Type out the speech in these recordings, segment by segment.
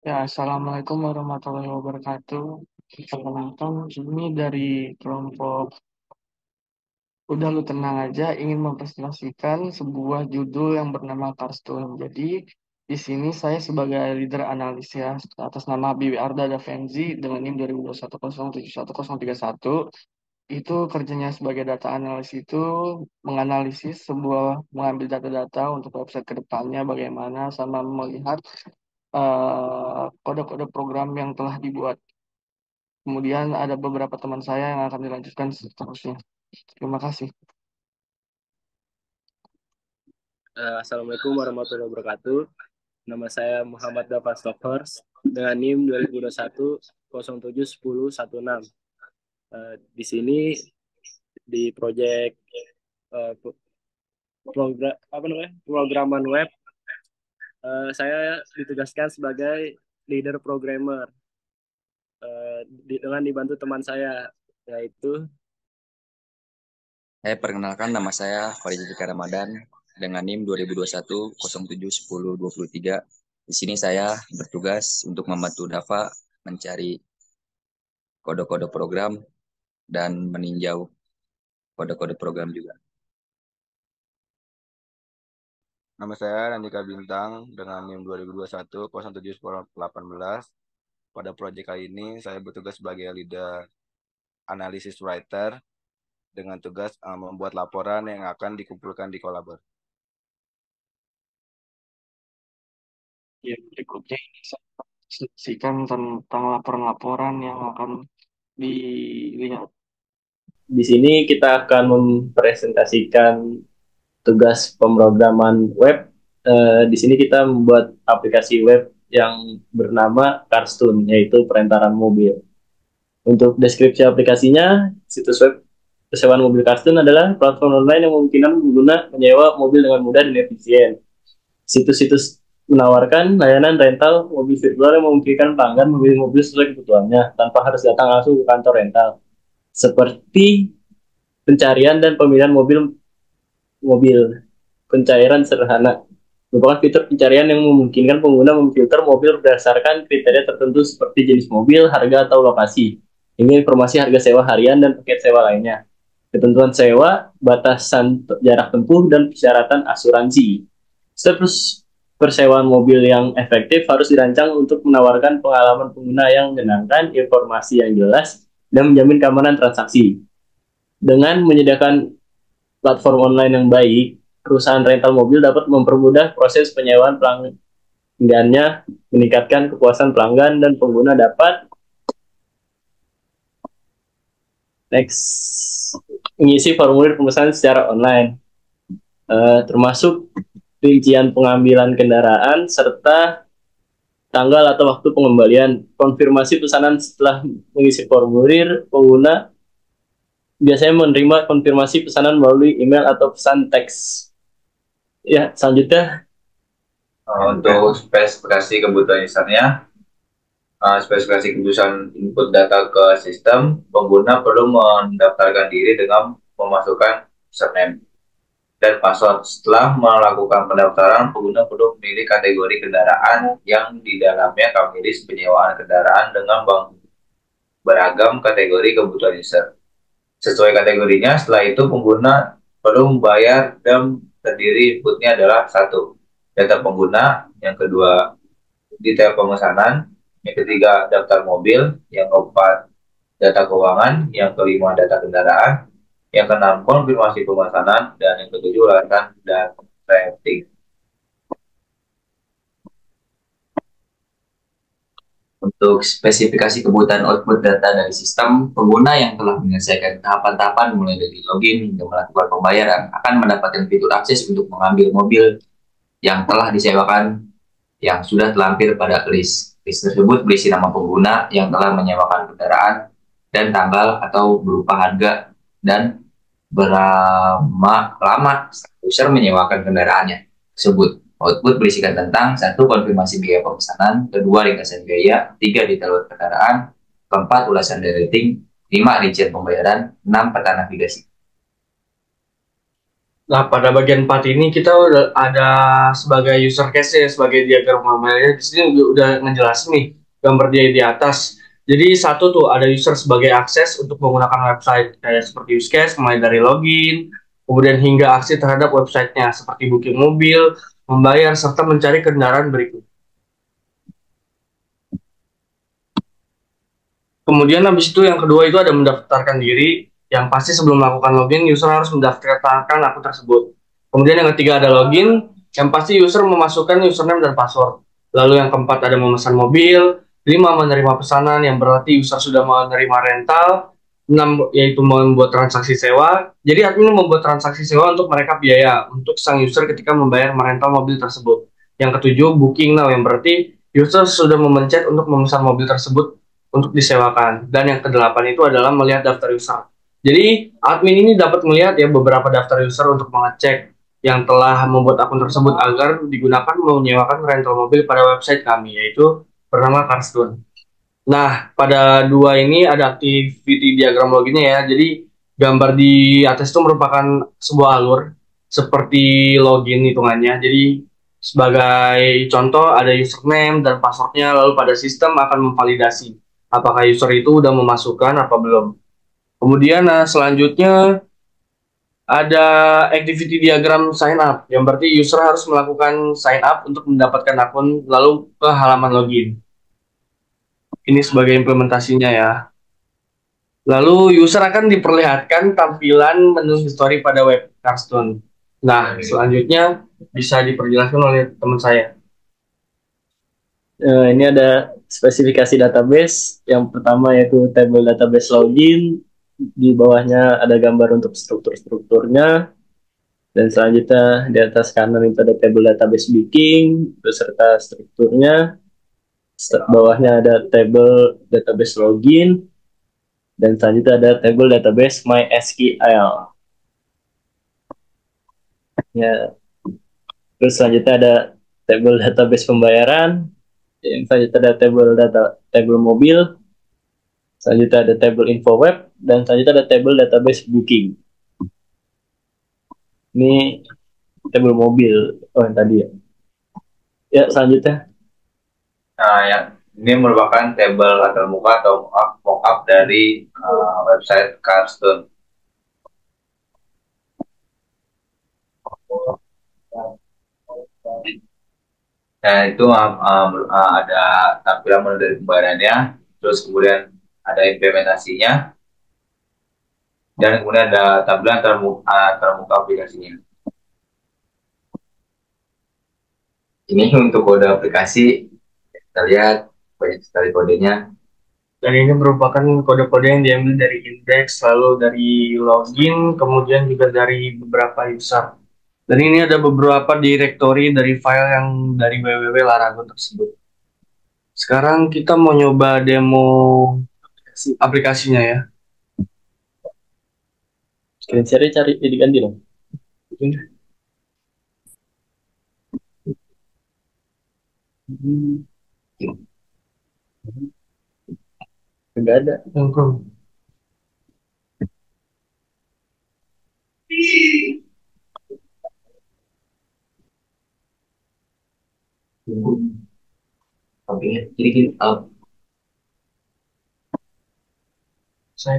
Ya, Assalamualaikum warahmatullahi wabarakatuh. Perkenalkan, ini dari kelompok Udah Lu Tenang Aja ingin mempresentasikan sebuah judul yang bernama Karstun. Jadi, di sini saya sebagai leader analis ya, atas nama Bibi Arda Davenzi dengan NIM 2021071031. Itu kerjanya sebagai data analis itu menganalisis mengambil data-data untuk website ke depannya bagaimana sama melihat kode-kode program yang telah dibuat. Kemudian ada beberapa teman saya yang akan dilanjutkan seterusnya. Terima kasih. Assalamualaikum warahmatullahi wabarakatuh. Nama saya Muhammad Dafar Stoffers dengan NIM 2021 07 10 16. Di sini di proyek program apa namanya programan web, saya ditugaskan sebagai leader programmer, dengan dibantu teman saya yaitu. Saya perkenalkan, nama saya Farid Zikar Ramadan dengan NIM 2021 07 10 23. Di sini saya bertugas untuk membantu Dava mencari kode-kode program dan meninjau kode-kode program juga. Nama saya Nandika Bintang dengan NIM 2021 07 10 18. Pada proyek kali ini saya bertugas sebagai leader analisis writer dengan tugas membuat laporan yang akan dikumpulkan di Kolaber. Ya, berikutnya ini saya presentasikan tentang laporan-laporan yang akan dilihat. Di sini kita akan mempresentasikan tugas pemrograman web. Di sini kita membuat aplikasi web yang bernama Karstun, yaitu perentaraan mobil. Untuk deskripsi aplikasinya, situs web persewaan mobil Karstun adalah platform online yang memungkinkan pengguna menyewa mobil dengan mudah dan efisien. Situs-situs menawarkan layanan rental mobil virtual yang memungkinkan pelanggan memilih mobil sesuai kebutuhannya tanpa harus datang langsung ke kantor rental. Seperti pencarian dan pemilihan mobil mobil pencairan sederhana merupakan fitur pencarian yang memungkinkan pengguna memfilter mobil berdasarkan kriteria tertentu seperti jenis mobil, harga, atau lokasi, hingga informasi harga sewa harian dan paket sewa lainnya. Ketentuan sewa, batasan jarak tempuh, dan persyaratan asuransi. Terus persewaan mobil yang efektif harus dirancang untuk menawarkan pengalaman pengguna yang menyenangkan, informasi yang jelas, dan menjamin keamanan transaksi. Dengan menyediakan platform online yang baik, perusahaan rental mobil dapat mempermudah proses penyewaan pelanggannya, meningkatkan kepuasan pelanggan, dan pengguna dapat next mengisi formulir pemesanan secara online, termasuk rincian pengambilan kendaraan serta tanggal atau waktu pengembalian. Konfirmasi pesanan setelah mengisi formulir, pengguna biasanya menerima konfirmasi pesanan melalui email atau pesan teks. Ya, selanjutnya. Untuk spesifikasi kebutuhan usernya, spesifikasi kebutuhan input data ke sistem, pengguna perlu mendaftarkan diri dengan memasukkan username dan password. Setelah melakukan pendaftaran, pengguna perlu memilih kategori kendaraan yang di dalamnya kami list penyewaan kendaraan dengan beragam kategori kebutuhan user. Sesuai kategorinya, setelah itu pengguna perlu membayar dan terdiri inputnya adalah satu, data pengguna, yang kedua detail pemesanan, yang ketiga daftar mobil, yang keempat data keuangan, yang kelima data kendaraan, yang keenam konfirmasi pemesanan, dan yang ketujuh layanan dan rating. Untuk spesifikasi kebutuhan output data dari sistem, pengguna yang telah menyelesaikan tahapan-tahapan mulai dari login hingga melakukan pembayaran akan mendapatkan fitur akses untuk mengambil mobil yang telah disewakan yang sudah terlampir pada list. List tersebut berisi nama pengguna yang telah menyewakan kendaraan dan tanggal atau berupa harga dan berapa lama user menyewakan kendaraannya tersebut. Output berisikan tentang satu, konfirmasi biaya pemesanan, kedua, ringkasan biaya, tiga, detail kendaraan, keempat, ulasan dari rating, lima, rincian pembayaran, enam, peta navigasi. Nah, pada bagian 4 ini kita udah ada sebagai user case ya, sebagai diagram gambarnya. Di sini udah ngejelasin nih gambar dia di atas. Jadi satu tuh ada user sebagai akses untuk menggunakan website kayak seperti use case mulai dari login, kemudian hingga aksi terhadap websitenya seperti booking mobil, membayar serta mencari kendaraan berikut. Kemudian habis itu yang kedua itu ada mendaftarkan diri. Yang pasti sebelum melakukan login, user harus mendaftarkan akun tersebut. Kemudian yang ketiga ada login. Yang pasti user memasukkan username dan password. Lalu yang keempat ada memesan mobil. 5 menerima pesanan yang berarti user sudah menerima rental. 6 yaitu membuat transaksi sewa. Jadi admin membuat transaksi sewa untuk mereka biaya untuk sang user ketika membayar merental mobil tersebut. Yang ketujuh booking now yang berarti user sudah memencet untuk memesan mobil tersebut untuk disewakan. Dan yang kedelapan itu adalah melihat daftar user. Jadi admin ini dapat melihat ya beberapa daftar user untuk mengecek yang telah membuat akun tersebut agar digunakan menyewakan rental mobil pada website kami, yaitu bernama Carstone. Nah, pada dua ini ada activity diagram loginnya ya. Jadi gambar di atas itu merupakan sebuah alur seperti login hitungannya. Jadi sebagai contoh ada username dan passwordnya, lalu pada sistem akan memvalidasi apakah user itu udah memasukkan apa belum. Kemudian selanjutnya ada activity diagram sign up, yang berarti user harus melakukan sign up untuk mendapatkan akun lalu ke halaman login. Ini sebagai implementasinya ya. Lalu user akan diperlihatkan tampilan menu history pada web Carstone. Nah, selanjutnya bisa diperjelaskan oleh teman saya. Ini ada spesifikasi database. Yang pertama yaitu table database login. Di bawahnya ada gambar untuk struktur-strukturnya. Dan selanjutnya di atas kanan itu ada table database booking beserta strukturnya. Bawahnya ada table database login. Dan selanjutnya ada table database MySQL. Ya. Terus selanjutnya ada table database pembayaran. Yang selanjutnya ada table mobil. Selanjutnya ada table info web. Dan selanjutnya ada table database booking. Ini table mobil. Oh, yang tadi ya. Ya, selanjutnya. Nah, yang ini merupakan tabel latar muka atau mockup dari website Carstone. Nah, itu ada tampilan mulai dari pembayarannya, terus kemudian ada implementasinya, dan kemudian ada tampilan termuka aplikasinya. Ini untuk kode aplikasi, kita lihat banyak sekali kodenya. Dan ini merupakan kode-kode yang diambil dari index, lalu dari login, kemudian juga dari beberapa user. Dan ini ada beberapa directory dari file yang dari www.laragon tersebut. Sekarang kita mau nyoba demo aplikasinya ya. Screen share cari diganti dong. Enggak ada. Oke, jadi Saya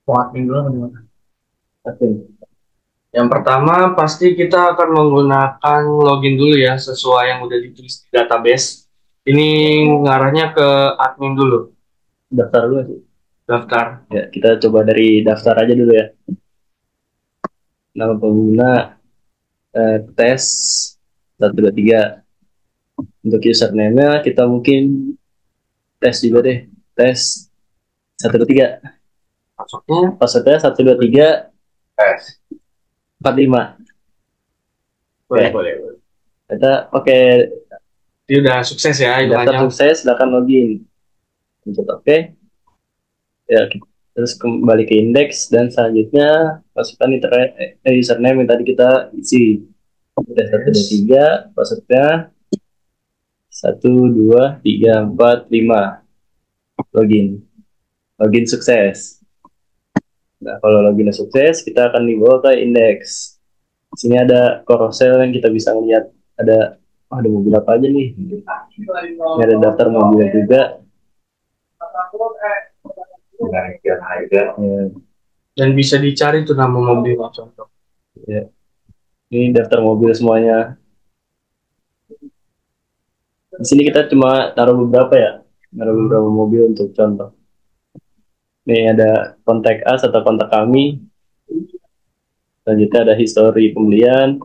admin dulu gimana? Yang pertama pasti kita akan menggunakan login dulu ya sesuai yang udah ditulis di database. Ini ngarahnya ke admin dulu. Daftar dulu sih. Daftar. Ya, kita coba dari daftar aja dulu ya. Nama pengguna tes 123. Untuk username-nya kita mungkin tes juga deh. Tes 123. Passwordnya 123 Tes. 45. Boleh, Oke. boleh. Kita pakai Ini udah sukses ya daftar hitungannya. sukses, silakan login. Pencet oke. Ya, terus kembali ke indeks dan selanjutnya masukkan username yang tadi kita isi. Udah 123, passwordnya 1, 2, 3, 4, 5. Login. Login sukses. Nah, kalau login sukses, kita akan dibawa ke indeks. Di sini ada carousel yang kita bisa lihat. Ada mobil apa aja nih? Ini ada daftar mobil juga. Harga. Ya, Dan bisa dicari tuh nama mobilnya contoh. ya. Ini daftar mobil semuanya. Di sini kita cuma taruh beberapa ya. Taruh beberapa mobil untuk contoh. Nih ada kontak us atau kontak kami. Selanjutnya ada history pembelian.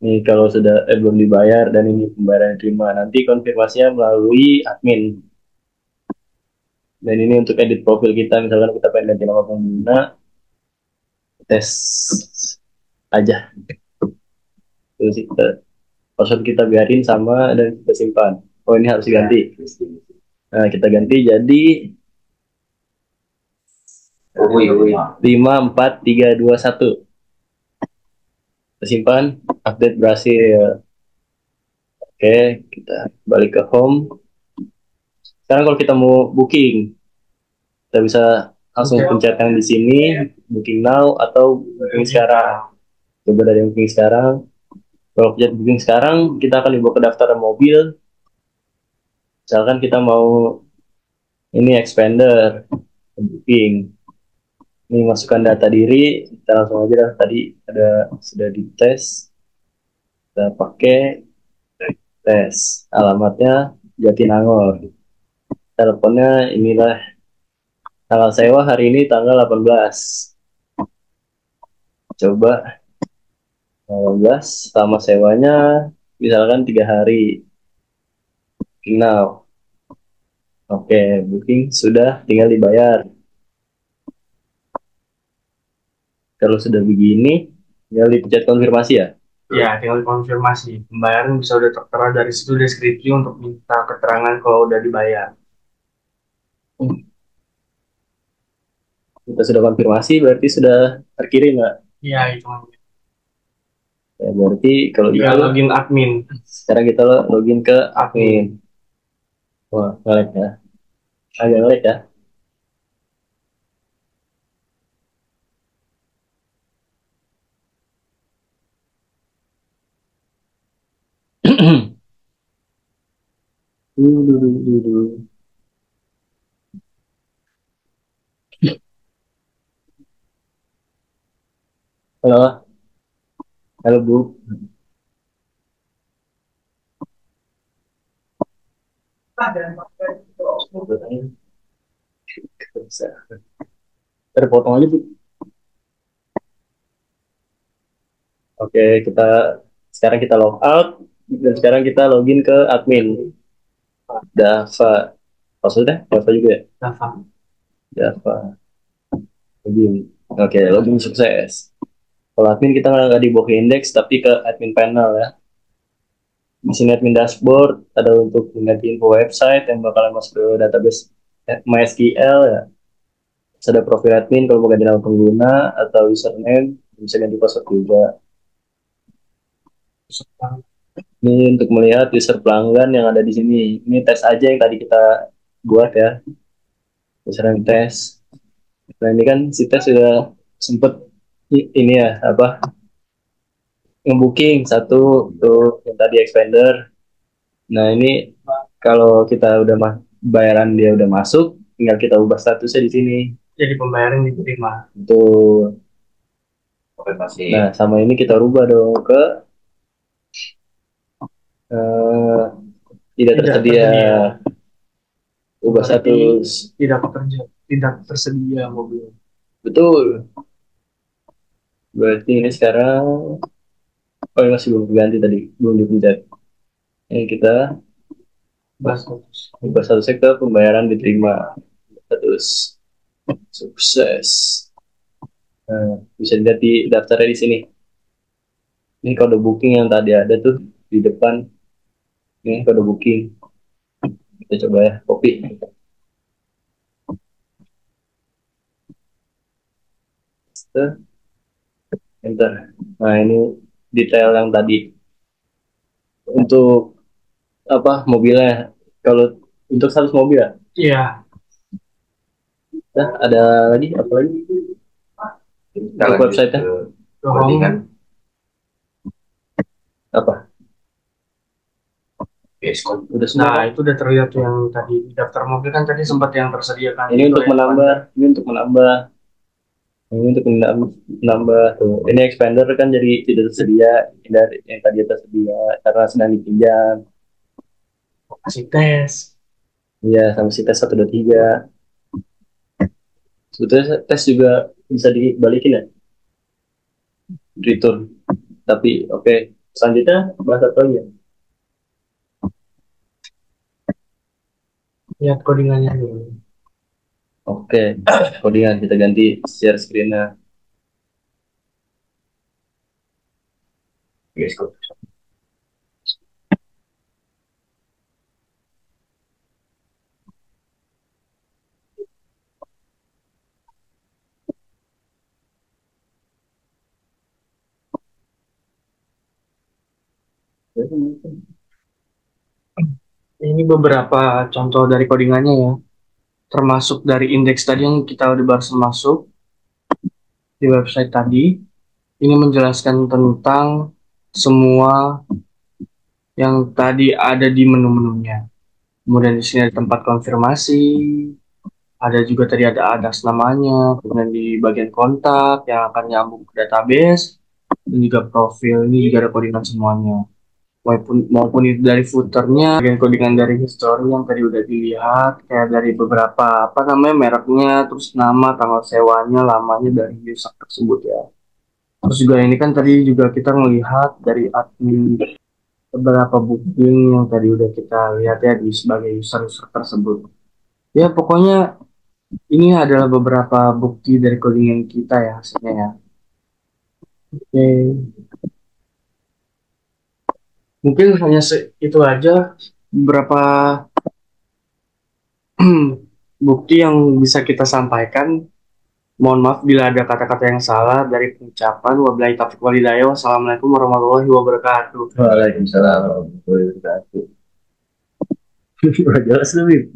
Ini kalau sudah belum dibayar dan ini pembayaran diterima, nanti konfirmasinya melalui admin. Dan ini untuk edit profil kita, misalkan kita pengen ganti nama pengguna, tes aja. Terus password kita biarin sama dan kita simpan. Oh ini harus diganti. Nah kita ganti jadi 54321. Kita simpan, update berhasil. Oke, kita balik ke home. Sekarang kalau kita mau booking, kita bisa langsung pencet yang di sini, booking now atau booking sekarang. Coba dari yang booking sekarang. Kalau pencet booking sekarang, kita akan dibawa ke daftar mobil. Misalkan kita mau ini expander, booking. Ini masukkan data diri, kita langsung aja dah. Tadi sudah dites, kita pakai tes. Alamatnya Jatinangor. Teleponnya inilah. Tanggal sewa hari ini tanggal 18. Coba 18 sama sewanya misalkan 3 hari. Booking now. Oke, booking sudah, tinggal dibayar. Kalau sudah begini, tinggal dipencet konfirmasi ya. Ya, tinggal konfirmasi. Pembayaran bisa udah tertera dari situ deskripsi untuk minta keterangan kalau udah dibayar. Kita sudah konfirmasi, berarti sudah terkirim nggak? Iya, itu. Ya, berarti kalau Tinggal itu, login admin. sekarang kita login ke admin. Wah, ngelag ya. Agak ngelag ya. Halo, halo Bu. Terpotong aja Bu. Oke, sekarang kita log out dan sekarang kita login ke admin. Dava. Maksudnya Dava juga ya? Daftar. Dava. Login. Oke, login sukses. Kalau admin kita nggak di bawah indeks tapi ke admin panel ya. Di sini admin dashboard ada untuk mengganti info website yang bakalan masuk ke database MySQL ya. Terus ada profil admin kalau mau ganti nama pengguna atau username, bisa ganti password juga. Ini untuk melihat user pelanggan yang ada di sini. Ini tes aja yang tadi kita buat ya. User tes. Nah ini kan si tes sudah sempet ini ya apa ngebooking satu tuh yang tadi expander. Nah ini kalau kita udah bayaran dia udah masuk, tinggal kita ubah statusnya di sini. Jadi pembayaran diterima. Tuh. Konfirmasi. Nah sama ini kita rubah dong ke tidak tersedia. Ubah status. Tidak tersedia mobil. Betul. Berarti ini sekarang ini masih belum diganti tadi, belum dipencet. Ini kita ubah statusnya ke pembayaran diterima. Status sukses. Nah, bisa dilihat di daftarnya di sini. Ini kode booking yang tadi ada tuh di depan. Ini kode booking. Kita coba ya, copy. Enter. Nah ini detail yang tadi. untuk apa mobilnya. Kalau untuk status mobil ya. Iya. Nah, ada lagi apa lagi? Kita Untuk lanjut website-nya ke Doang. codingan. apa? VS Code. Udah semua. Nah, itu udah terlihat tuh yang tadi di daftar mobil kan tadi sempat yang tersedia kan. Ini Itu untuk menambah, ini untuk menambah, ini untuk menambah tuh. Ini expander kan jadi tidak tersedia dari yang tadi tersedia karena sedang dipinjam. kasih tes. Iya, sama si tes 1 2 3. Sebetulnya tes juga bisa dibalikin ya, return. Tapi oke, selanjutnya bahas apa lagi ya? Lihat codingannya dulu. Oke, codingan kita ganti share screen-nya. VS Code. Ini beberapa contoh dari codingannya ya. Termasuk dari indeks tadi yang kita udah baru masuk di website tadi. Ini menjelaskan tentang semua yang tadi ada di menu-menunya. Kemudian di sini ada tempat konfirmasi, ada juga tadi ada atas namanya, kemudian di bagian kontak yang akan nyambung ke database, dan juga profil. Ini juga ada codingan semuanya. Maupun itu dari footernya, bagian codingan dari history yang tadi udah dilihat, kayak dari beberapa apa namanya mereknya, terus nama, tanggal sewanya, lamanya dari user tersebut ya. Terus juga ini kan tadi juga kita melihat dari admin beberapa booking yang tadi udah kita lihat ya di sebagai user-user tersebut. Ya pokoknya ini adalah beberapa bukti dari codingan kita ya hasilnya ya. Oke. Mungkin hanya itu aja beberapa bukti yang bisa kita sampaikan. Mohon maaf bila ada kata-kata yang salah dari pengucapan. Wabillahi taufiq walhidayah. Wassalamualaikum warahmatullahi wabarakatuh. Waalaikumsalam warahmatullahi wabarakatuh. Udah jelas lebih.